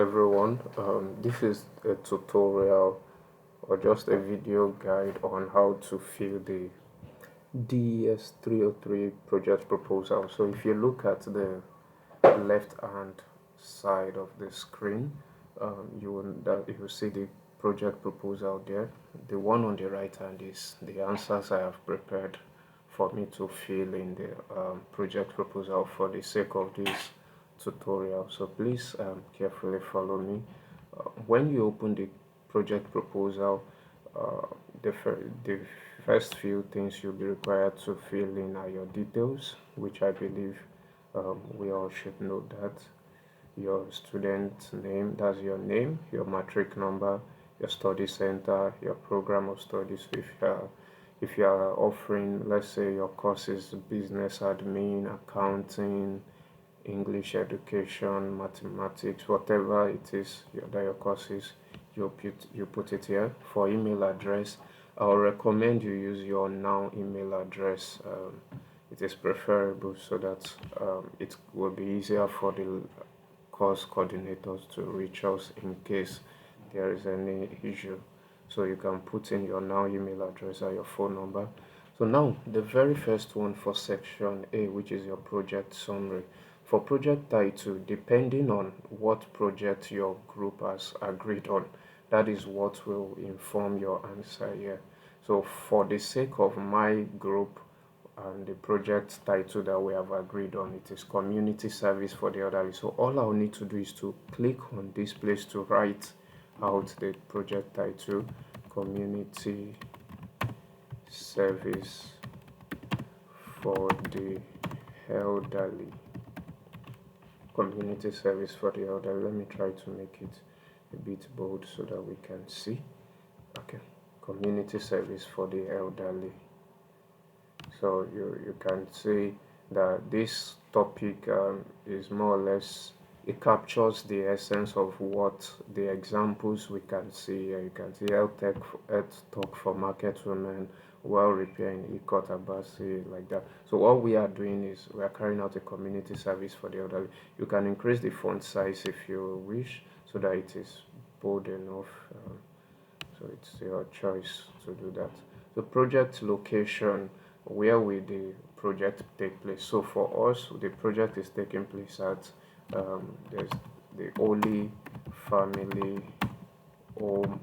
Everyone, this is a tutorial or just a video guide on how to fill the DES 303 project proposal. So if you look at the left hand side of the screen, you will see the project proposal there. The one on the right hand is the answers I have prepared for me to fill in the project proposal for the sake of this tutorial. So please carefully follow me. When you open the project proposal, uh, the first few things you'll be required to fill in are your details, which I believe we all should know that. Your student name, that's your name, your matric number, your study center, your program of studies. If you are offering, let's say your course is business admin, accounting, English education, mathematics, whatever it is that your course is, you put it here. For email address, I'll recommend you use your now email address. It is preferable so that it will be easier for the course coordinators to reach us in case there is any issue. So you can put in your now email address or your phone number. So now the very first one for section A, which is your project summary. For project title, depending on what project your group has agreed on, that is what will inform your answer here. So for the sake of my group, and the project title that we have agreed on, it is community service for the elderly. So all I'll need to do is to click on this place to write out the project title, community service for the elderly. Community service for the elderly. Let me try to make it a bit bold so that we can see. Okay, community service for the elderly. So you can see that this topic is more or less, it captures the essence of what the examples we can see here. You can see health talk for market women, well repair in Ikot Abasi, like that. So what we are doing is we are carrying out a community service for the elderly. You can increase the font size if you wish so that it is bold enough. So it's your choice to do that. So project location, where will the project take place? So for us, the project is taking place at there's the Holy Family Home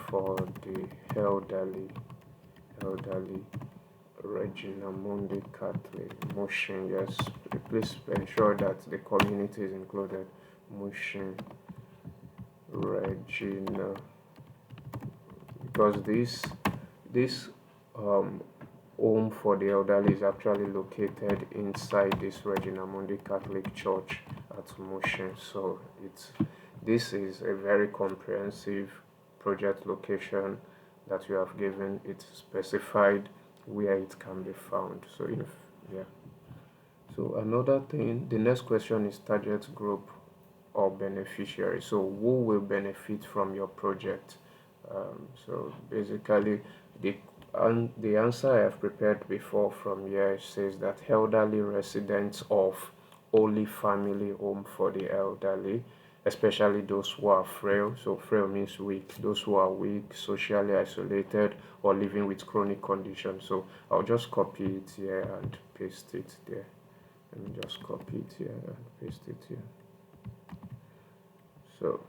for the elderly Regina Mundi Catholic Motion. Yes, please ensure that the community is included. Motion Regina, because this um, home for the elderly is actually located inside this Regina Mundi Catholic Church at Motion. So this is a very comprehensive project location that you have given. It's specified where it can be found. So if yeah. So another thing, the next question is target group or beneficiary. So who will benefit from your project? So basically, the the answer I have prepared before from here says that elderly residents of Holy Family Home for the elderly, especially those who are frail. So frail means weak. Those who are weak, socially isolated, or living with chronic conditions. So I'll just copy it here and paste it there. Let me just copy it here and paste it here. So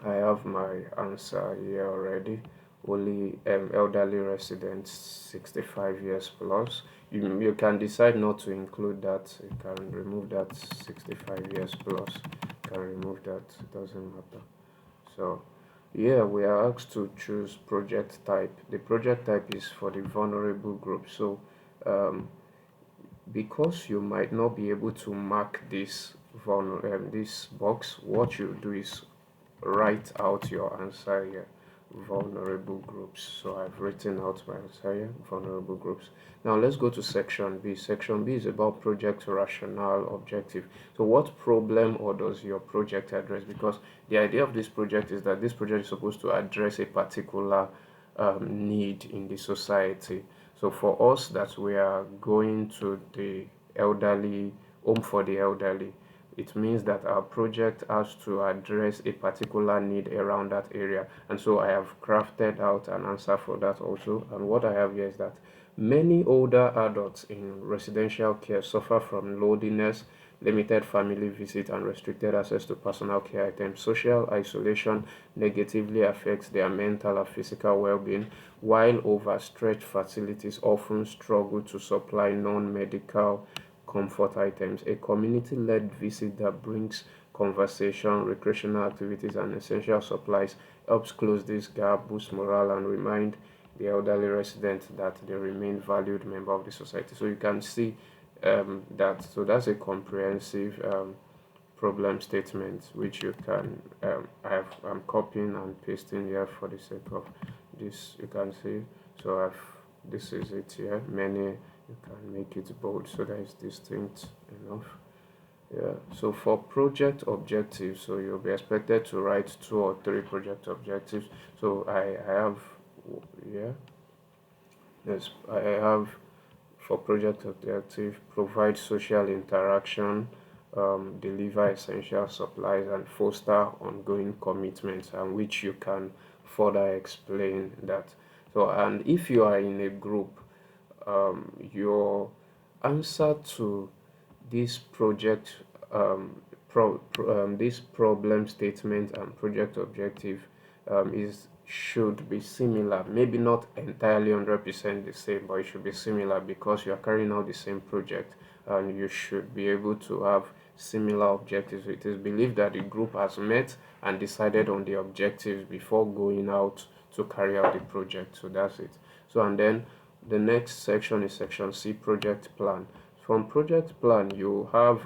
I have my answer here already. Only elderly residents 65 years plus. You can decide not to include that. You can remove that 65 years plus. You can remove that. It doesn't matter. So yeah, we are asked to choose project type. The project type is for the vulnerable group. So um, because you might not be able to mark this box, what you do is write out your answer here, vulnerable groups. So I've written out my answer here, vulnerable groups. Now let's go to section B. Section B is about project rationale objective. So what problem or does your project address? Because the idea of this project is that this project is supposed to address a particular need in the society. So for us that we are going to the elderly home for the elderly, it means that our project has to address a particular need around that area. And so I have crafted out an answer for that also. And what I have here is that many older adults in residential care suffer from loneliness, limited family visit, and restricted access to personal care items. Social isolation negatively affects their mental and physical well-being, while overstretched facilities often struggle to supply non-medical comfort items. A community-led visit that brings conversation, recreational activities, and essential supplies helps close this gap, boost morale, and remind the elderly residents that they remain valued member of the society. So you can see that. So that's a comprehensive problem statement which you can I'm copying and pasting here for the sake of this. You can see. So this is it here. Many, you can make it bold so that it's distinct enough. Yeah, so for project objectives, so you'll be expected to write 2 or 3 project objectives. So I have, yeah, yes, I have for project objective, provide social interaction, deliver essential supplies, and foster ongoing commitments, and which you can further explain that. So, and if you are in a group, your answer to this project, this problem statement and project objective is should be similar, maybe not entirely 100% the same, but it should be similar because you are carrying out the same project and you should be able to have similar objectives. It is believed that the group has met and decided on the objectives before going out to carry out the project. So that's it. So, and then the next section is section C, project plan. From project plan, you are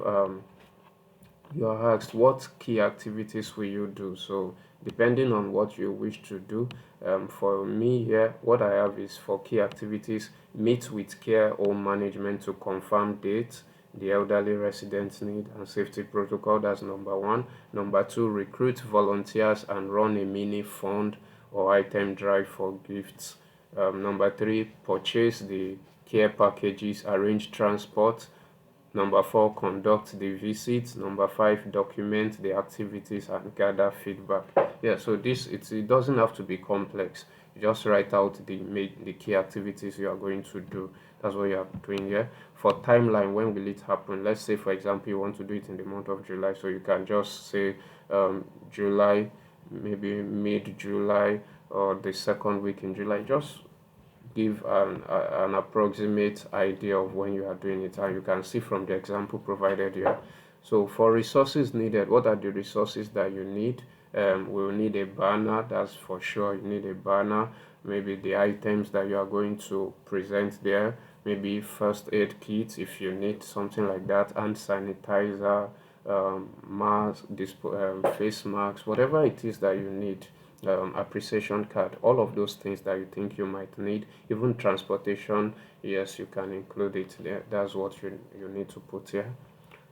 asked what key activities will you do. So depending on what you wish to do, for me here, what I have is for key activities: meet with care home management to confirm dates, the elderly residents need and safety protocol. That's number one. Number two, recruit volunteers and run a mini fund or item drive for gifts. Number three, purchase the care packages, arrange transport. Number four, conduct the visits. Number five, document the activities and gather feedback. Yeah, so it doesn't have to be complex. You just write out the key activities you are going to do. That's what you are doing here. For timeline, when will it happen? Let's say, for example, you want to do it in the month of July, so you can just say July, maybe mid-July or the second week in July. Just give an approximate idea of when you are doing it, and you can see from the example provided here. So for resources needed, what are the resources that you need? We'll need a banner, that's for sure. You need a banner, maybe the items that you are going to present there, maybe first aid kit if you need something like that, and sanitizer, mask, face masks, whatever it is that you need, appreciation card, all of those things that you think you might need, even transportation, yes, you can include it there. That's what you need to put here.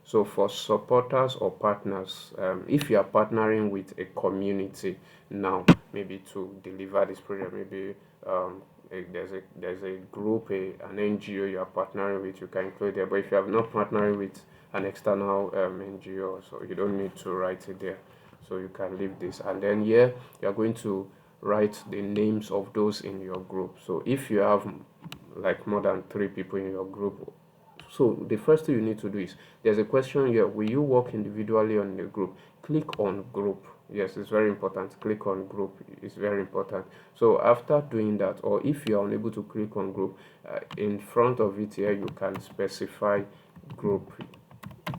So for supporters or partners, if you are partnering with a community now, maybe to deliver this project, maybe there's a group, an NGO you are partnering with, you can include there. But if you have not partnering with an external NGO, so you don't need to write it there. So you can leave this, and then here you are going to write the names of those in your group. So if you have like more than 3 people in your group, so the first thing you need to do is, there's a question here: will you work individually on the group? Click on group. Yes, it's very important. Click on group. It's very important. So after doing that, or if you are unable to click on group, in front of it here you can specify group.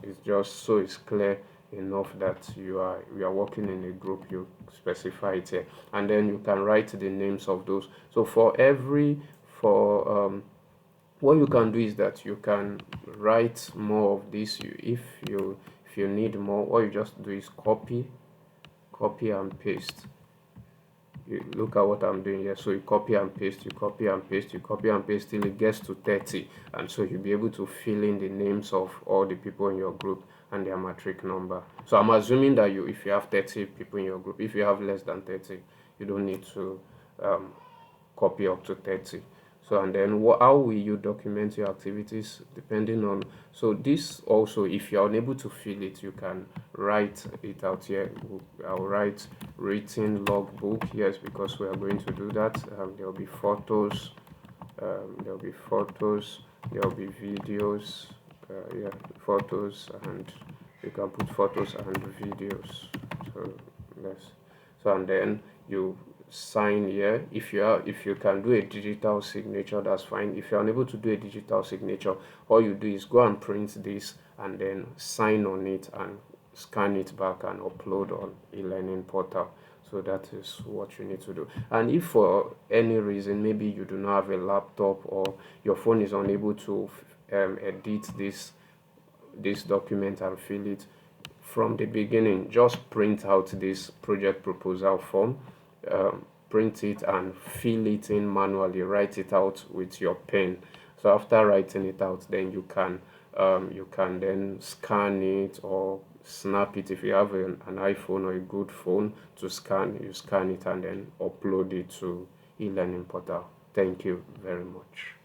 It's just so it's clear enough that you are working in a group. You specify it here, and then you can write the names of those. So for what you can do is that you can write more of this. If you need more, what you just do is copy and paste. You look at what I'm doing here. So you copy and paste, you copy and paste, you copy and paste till it gets to 30, and so you'll be able to fill in the names of all the people in your group and their matric number. So I'm assuming that if you have 30 people in your group, if you have less than 30, you don't need to copy up to 30. So and then how will you document your activities depending on, so this also, if you're unable to fill it, you can write it out here. I'll write written logbook, yes, because we are going to do that. There'll be photos, there'll be photos, there'll be videos, yeah, photos, and you can put photos and videos. So yes, so and then you sign here. If you can do a digital signature, that's fine. If you're unable to do a digital signature, all you do is go and print this and then sign on it and scan it back and upload on e-learning portal. So that is what you need to do. And if for any reason, maybe you do not have a laptop or your phone is unable to edit this document and fill it from the beginning, just print out this project proposal form, print it and fill it in manually, write it out with your pen. So after writing it out, then you can then scan it or snap it. If you have an iPhone or a good phone to scan, you scan it and then upload it to e-learning portal. Thank you very much.